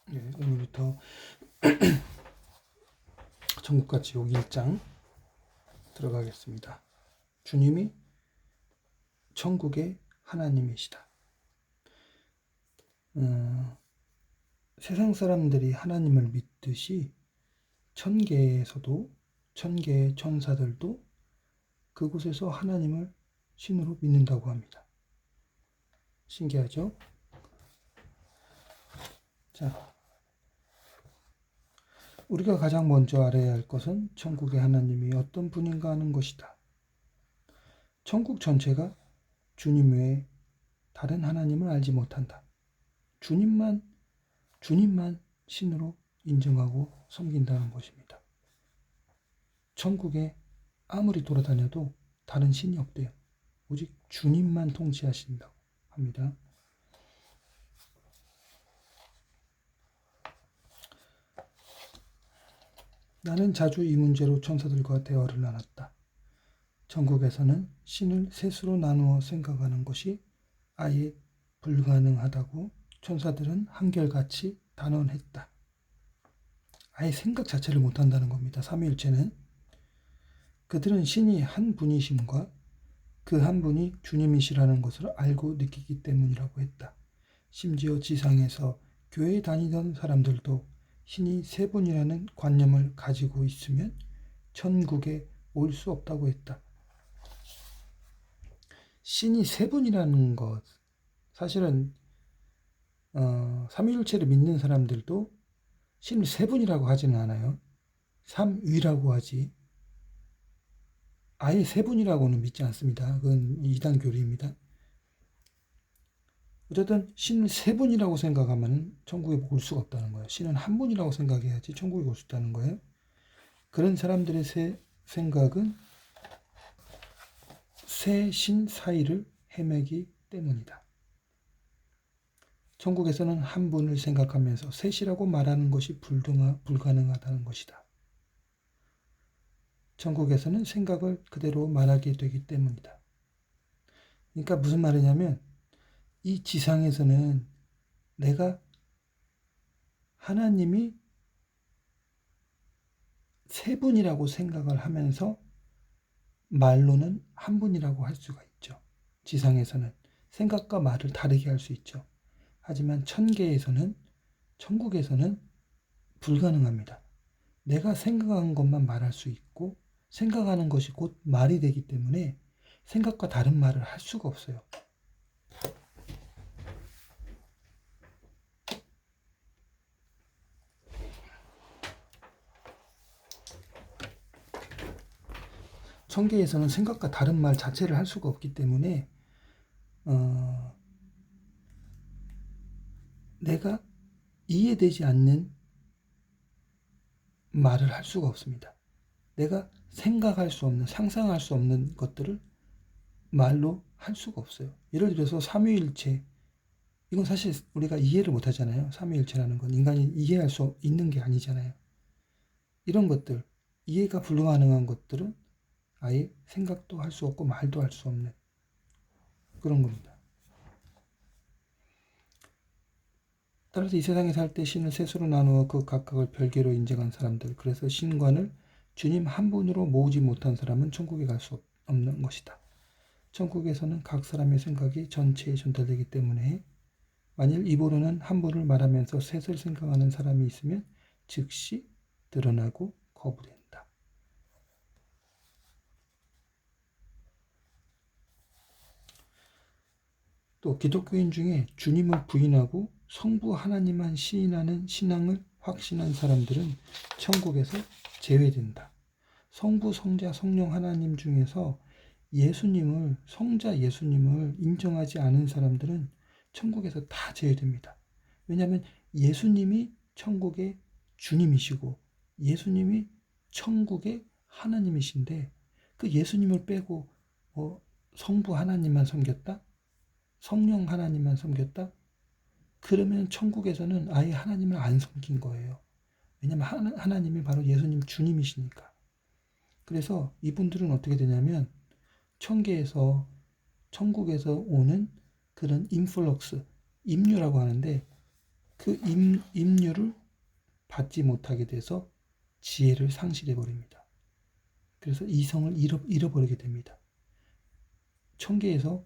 네, 오늘부터 천국과 지옥 1장 들어가겠습니다. 주님이 천국의 하나님이시다. 세상 사람들이 하나님을 믿듯이 천계에서도 천계의 천사들도 그곳에서 하나님을 신으로 믿는다고 합니다. 신기하죠? 자, 우리가 가장 먼저 알아야 할 것은 천국의 하나님이 어떤 분인가 하는 것이다. 천국 전체가 주님 외에 다른 하나님을 알지 못한다. 주님만 신으로 인정하고 섬긴다는 것입니다. 천국에 아무리 돌아다녀도 다른 신이 없대요. 오직 주님만 통치하신다고 합니다. 나는 자주 이 문제로 천사들과 대화를 나눴다. 천국에서는 신을 셋으로 나누어 생각하는 것이 아예 불가능하다고 천사들은 한결같이 단언했다. 아예 생각 자체를 못한다는 겁니다. 삼위일체는. 그들은 신이 한 분이심과 그 한 분이 주님이시라는 것을 알고 느끼기 때문이라고 했다. 심지어 지상에서 교회에 다니던 사람들도 신이 세 분이라는 관념을 가지고 있으면 천국에 올 수 없다고 했다. 신이 세 분이라는 것, 사실은 삼위일체를 믿는 사람들도 신을 세 분이라고 하지는 않아요. 삼위라고 하지. 아예 세 분이라고는 믿지 않습니다. 그건 이단 교리입니다. 어쨌든 신을 세 분이라고 생각하면 천국에 올 수가 없다는 거예요. 신은 한 분이라고 생각해야지 천국에 올 수 있다는 거예요. 그런 사람들의 생각은 세 신 사이를 헤매기 때문이다. 천국에서는 한 분을 생각하면서 셋이라고 말하는 것이 불가능하다는 것이다. 천국에서는 생각을 그대로 말하게 되기 때문이다. 그러니까 무슨 말이냐면 이 지상에서는 내가 하나님이 세 분이라고 생각을 하면서 말로는 한 분이라고 할 수가 있죠. 지상에서는 생각과 말을 다르게 할 수 있죠. 하지만 천국에서는 불가능합니다. 내가 생각한 것만 말할 수 있고 생각하는 것이 곧 말이 되기 때문에 생각과 다른 말을 할 수가 없어요. 천계에서는 생각과 다른 말 자체를 할 수가 없기 때문에 내가 이해되지 않는 말을 할 수가 없습니다. 내가 생각할 수 없는, 상상할 수 없는 것들을 말로 할 수가 없어요. 예를 들어서 삼위일체, 이건 사실 우리가 이해를 못 하잖아요. 삼위일체라는 건 인간이 이해할 수 있는 게 아니잖아요. 이런 것들, 이해가 불가능한 것들은 아예 생각도 할 수 없고 말도 할 수 없는 그런 겁니다. 따라서 이 세상에 살 때 신을 셋으로 나누어 그 각각을 별개로 인정한 사람들, 그래서 신관을 주님 한 분으로 모으지 못한 사람은 천국에 갈 수 없는 것이다. 천국에서는 각 사람의 생각이 전체에 전달되기 때문에 만일 입으로는 한 분을 말하면서 셋을 생각하는 사람이 있으면 즉시 드러나고 거부된다. 또 기독교인 중에 주님을 부인하고 성부 하나님만 시인하는 신앙을 확신한 사람들은 천국에서 제외된다. 성부, 성자, 성령 하나님 중에서 성자 예수님을 인정하지 않은 사람들은 천국에서 다 제외됩니다. 왜냐하면 예수님이 천국의 주님이시고 예수님이 천국의 하나님이신데 그 예수님을 빼고 성부 하나님만 섬겼다? 성령 하나님만 섬겼다? 그러면 천국에서는 아예 하나님을 안 섬긴 거예요. 왜냐하면 하나님이 바로 예수님 주님이시니까. 그래서 이분들은 어떻게 되냐면 천국에서 오는 그런 인플럭스, 임류라고 하는데 그 임류를 받지 못하게 돼서 지혜를 상실해 버립니다. 그래서 이성을 잃어버리게 됩니다. 천계에서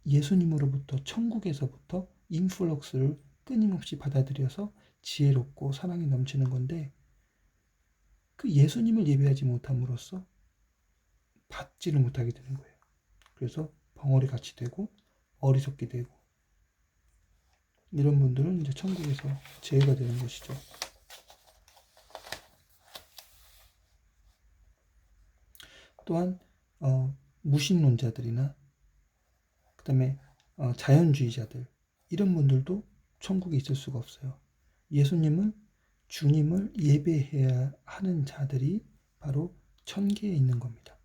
예수님으로부터 천국에서부터 인플럭스를 끊임없이 받아들여서 지혜롭고 사랑이 넘치는 건데 그 예수님을 예배하지 못함으로써 받지를 못하게 되는 거예요. 그래서 벙어리 같이 되고 어리석게 되고 이런 분들은 이제 천국에서 제외가 되는 것이죠. 또한 무신론자들이나 그다음에 자연주의자들 이런 분들도 천국에 있을 수가 없어요. 예수님을 주님을 예배해야 하는 자들이 바로 천계에 있는 겁니다.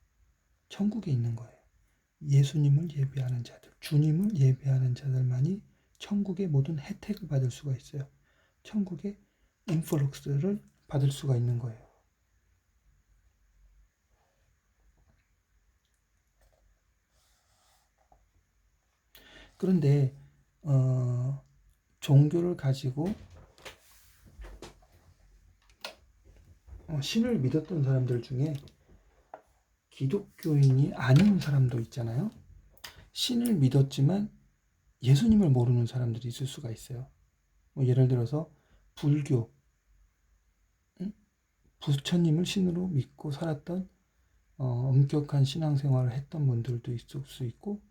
천국에 있는 거예요. 예수님을 예배하는 자들, 주님을 예배하는 자들만이 천국의 모든 혜택을 받을 수가 있어요. 천국의 인플룩스를 받을 수가 있는 거예요. 그런데 종교를 가지고 신을 믿었던 사람들 중에 기독교인이 아닌 사람도 있잖아요. 신을 믿었지만 예수님을 모르는 사람들이 있을 수가 있어요. 예를 들어서 불교, 부처님을 신으로 믿고 살았던 엄격한 신앙생활을 했던 분들도 있을 수 있고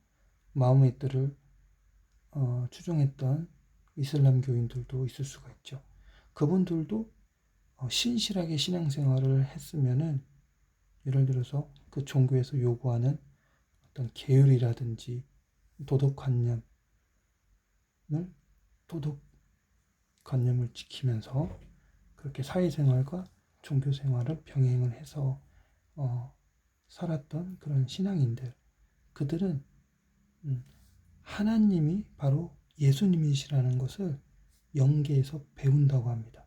마호메트를 추종했던 이슬람교인들도 있을 수가 있죠. 그분들도 신실하게 신앙생활을 했으면은 예를 들어서 그 종교에서 요구하는 어떤 계율이라든지 도덕관념을 지키면서 그렇게 사회생활과 종교생활을 병행을 해서 살았던 그런 신앙인들, 그들은 하나님이 바로 예수님이시라는 것을 영계에서 배운다고 합니다.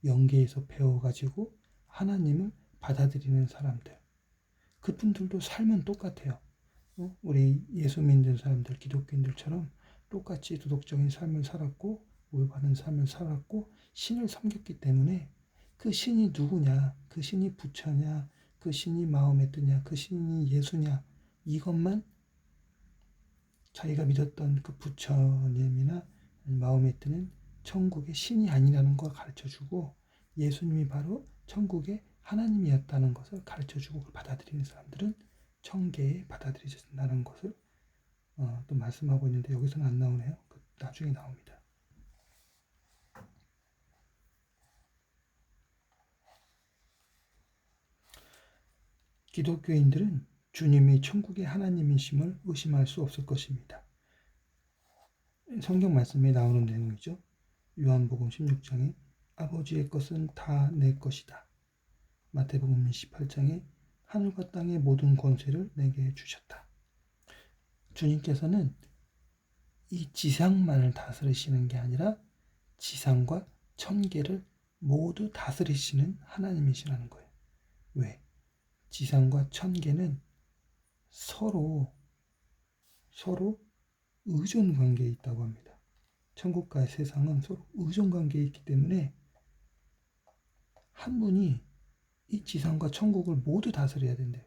영계에서 배워가지고 하나님을 받아들이는 사람들, 그분들도 삶은 똑같아요. 우리 예수 믿는 사람들, 기독교인들처럼 똑같이 도덕적인 삶을 살았고 올바른 삶을 살았고 신을 섬겼기 때문에 그 신이 누구냐, 그 신이 부처냐, 그 신이 마호메트냐, 그 신이 예수냐, 이것만 자기가 믿었던 그 부처님이나 마호메트는 천국의 신이 아니라는 걸 가르쳐주고 예수님이 바로 천국의 하나님이었다는 것을 가르쳐주고 받아들이는 사람들은 천계에 받아들여진다는 것을 또 말씀하고 있는데 여기서는 안 나오네요. 나중에 나옵니다. 기독교인들은 주님이 천국의 하나님이심을 의심할 수 없을 것입니다. 성경 말씀에 나오는 내용이죠. 요한복음 16장에 아버지의 것은 다 내 것이다. 마태복음 28장에 하늘과 땅의 모든 권세를 내게 주셨다. 주님께서는 이 지상만을 다스리시는 게 아니라 지상과 천계를 모두 다스리시는 하나님이시라는 거예요. 왜? 지상과 천계는 서로 의존 관계에 있다고 합니다. 천국과 세상은 서로 의존 관계에 있기 때문에 한 분이 이 지상과 천국을 모두 다스려야 된대요.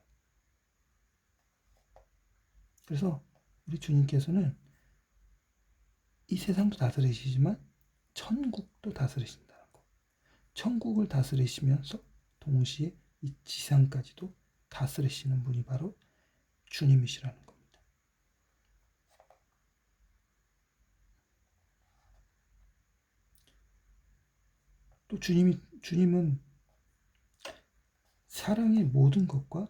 그래서 우리 주님께서는 이 세상도 다스리시지만 천국도 다스리신다는 거. 천국을 다스리시면서 동시에 이 지상까지도 다스리시는 분이 바로 주님이시라는 겁니다. 또 주님은 사랑의 모든 것과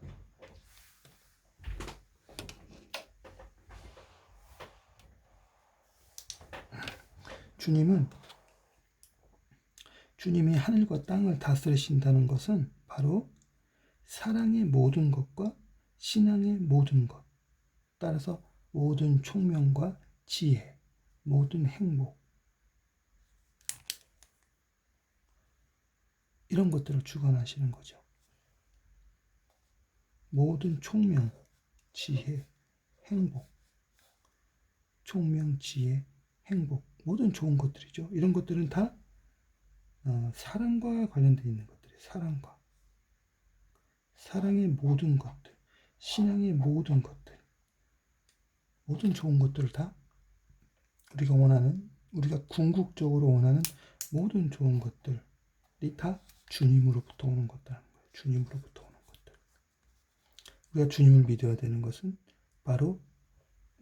주님이 하늘과 땅을 다스리신다는 것은 바로 사랑의 모든 것과 신앙의 모든 것, 따라서 모든 총명과 지혜, 모든 행복, 이런 것들을 주관하시는 거죠. 모든 총명, 지혜, 행복, 총명, 지혜, 행복, 모든 좋은 것들이죠. 이런 것들은 다 사랑과 관련되어 있는 것들이에요. 사랑과. 사랑의 모든 것들, 신앙의 모든 것들, 모든 좋은 것들을 다 우리가 궁극적으로 원하는 모든 좋은 것들이 다 주님으로부터 오는 것들이라는 거예요. 주님으로부터 오는 것들. 우리가 주님을 믿어야 되는 것은 바로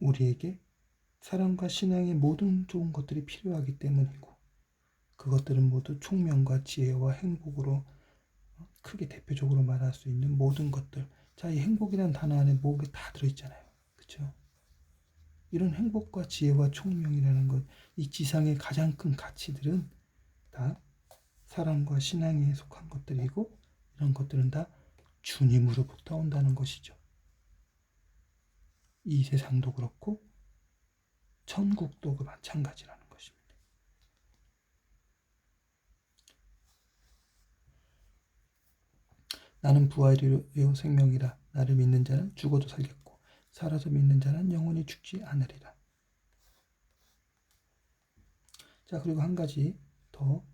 우리에게 사랑과 신앙의 모든 좋은 것들이 필요하기 때문이고, 그것들은 모두 총명과 지혜와 행복으로 크게 대표적으로 말할 수 있는 모든 것들. 자, 이 행복이라는 단어 안에 뭐가 다 들어있잖아요. 그렇죠? 이런 행복과 지혜와 총명이라는 것, 이 지상의 가장 큰 가치들은 다 사랑과 신앙에 속한 것들이고, 이런 것들은 다 주님으로부터 온다는 것이죠. 이 세상도 그렇고 천국도 그 마찬가지라는 것입니다. 나는 부활이요 생명이라. 나를 믿는 자는 죽어도 살겠고 살아서 믿는 자는 영원히 죽지 않으리라. 자, 그리고 한 가지 더.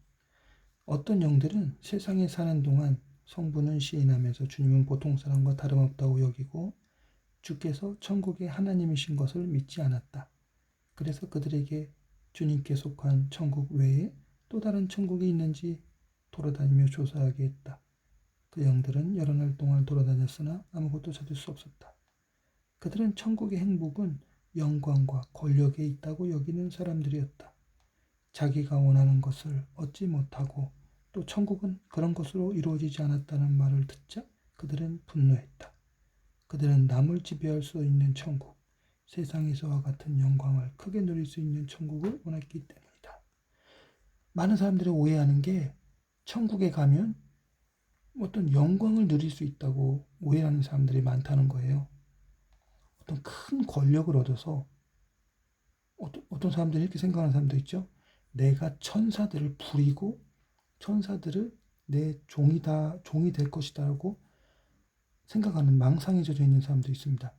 어떤 영들은 세상에 사는 동안 성부는 시인하면서 주님은 보통 사람과 다름없다고 여기고 주께서 천국의 하나님이신 것을 믿지 않았다. 그래서 그들에게 주님께 속한 천국 외에 또 다른 천국이 있는지 돌아다니며 조사하게 했다. 그 영들은 여러 날 동안 돌아다녔으나 아무것도 찾을 수 없었다. 그들은 천국의 행복은 영광과 권력에 있다고 여기는 사람들이었다. 자기가 원하는 것을 얻지 못하고 또 천국은 그런 것으로 이루어지지 않았다는 말을 듣자 그들은 분노했다. 그들은 남을 지배할 수 있는 천국, 세상에서와 같은 영광을 크게 누릴 수 있는 천국을 원했기 때문이다. 많은 사람들이 오해하는 게 천국에 가면 어떤 영광을 누릴 수 있다고 오해하는 사람들이 많다는 거예요. 어떤 큰 권력을 얻어서 어떤 사람들이 이렇게 생각하는 사람도 있죠. 내가 천사들을 부리고 천사들을 내 종이 될 것이다라고 생각하는 망상에 젖어 있는 사람도 있습니다.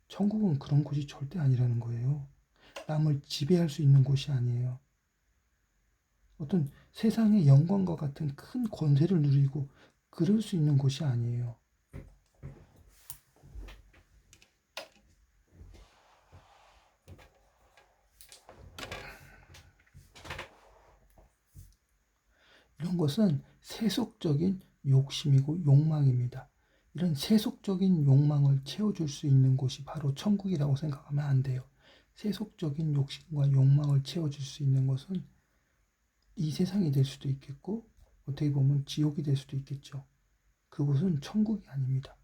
천국은 그런 곳이 절대 아니라는 거예요. 남을 지배할 수 있는 곳이 아니에요. 어떤 세상의 영광과 같은 큰 권세를 누리고 그럴 수 있는 곳이 아니에요. 이런 것은 세속적인 욕심이고 욕망입니다. 이런 세속적인 욕망을 채워줄 수 있는 곳이 바로 천국이라고 생각하면 안 돼요. 세속적인 욕심과 욕망을 채워줄 수 있는 것은 이 세상이 될 수도 있겠고 어떻게 보면 지옥이 될 수도 있겠죠. 그곳은 천국이 아닙니다.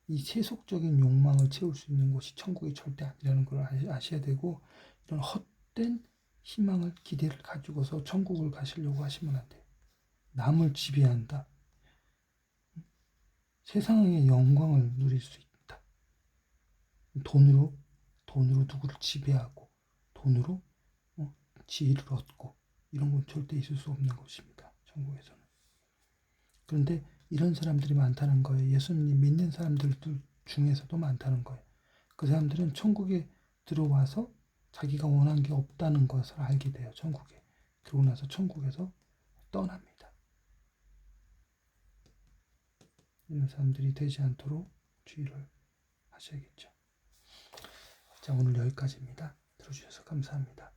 이 세속적인 욕망을 채울 수 있는 곳이 천국이 절대 아니라는 걸 아셔야 되고, 이런 헛된 희망을 기대를 가지고서 천국을 가시려고 하시면 안 돼요. 남을 지배한다. 세상의 영광을 누릴 수 있다. 돈으로 누구를 지배하고 돈으로 지위를 얻고 이런 건 절대 있을 수 없는 것입니다. 천국에서는. 그런데 이런 사람들이 많다는 거예요. 예수님 믿는 사람들 중에서도 많다는 거예요. 그 사람들은 천국에 들어와서 자기가 원한 게 없다는 것을 알게 돼요. 천국에. 그러고 나서 천국에서 떠납니다. 이런 사람들이 되지 않도록 주의를 하셔야겠죠. 자, 오늘 여기까지입니다. 들어주셔서 감사합니다.